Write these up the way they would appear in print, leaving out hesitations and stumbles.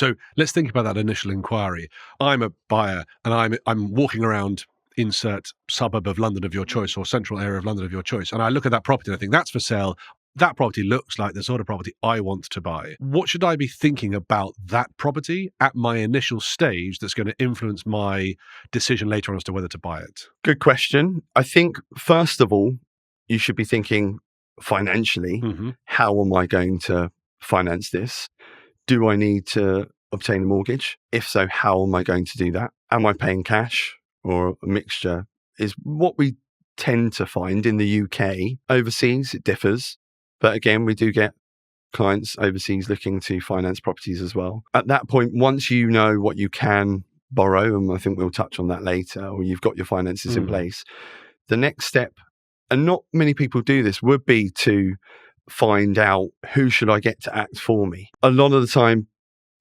So let's think about that initial inquiry. I'm a buyer and I'm walking around insert suburb of London of your choice or central area of London of your choice. And I look at that property and I think that's for sale. That property looks like the sort of property I want to buy. What should I be thinking about that property at my initial stage that's going to influence my decision later on as to whether to buy it? Good question. I think, first of all, you should be thinking financially, how am I going to finance this? Do I need to obtain a mortgage? If so, how am I going to do that? Am I paying cash or a mixture? Is what we tend to find in the UK. Overseas, it differs. But again, we do get clients overseas looking to finance properties as well. At that point, once you know what you can borrow, and I think we'll touch on that later, or you've got your finances in place, the next step, and not many people do this, would be to find out who should I get to act for me. A lot of the time,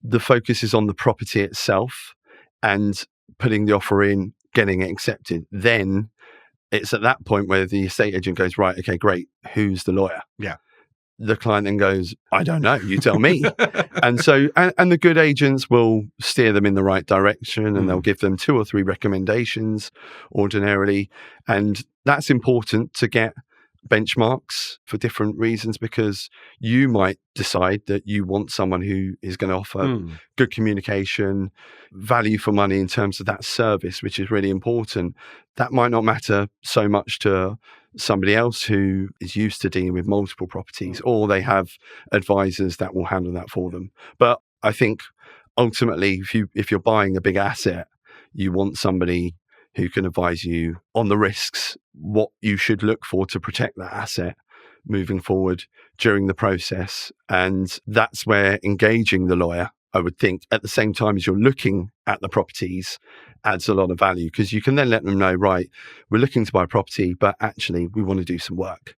the focus is on the property itself and putting the offer in, getting it accepted. Then it's at that point where the estate agent goes, right, okay, great. Who's the lawyer? Yeah. The client then goes, I don't know, you tell me. And so, and the good agents will steer them in the right direction and they'll give them 2 or 3 recommendations ordinarily. And that's important to get benchmarks for different reasons, because you might decide that you want someone who is going to offer good communication, value for money in terms of that service, which is really important. That might not matter so much to somebody else who is used to dealing with multiple properties, or they have advisors that will handle that for them. But I think ultimately, if you're buying a big asset, you want somebody who can advise you on the risks, what you should look for to protect that asset moving forward during the process. And that's where engaging the lawyer, I would think, at the same time as you're looking at the properties, adds a lot of value, because you can then let them know, right, we're looking to buy a property, but actually we want to do some work.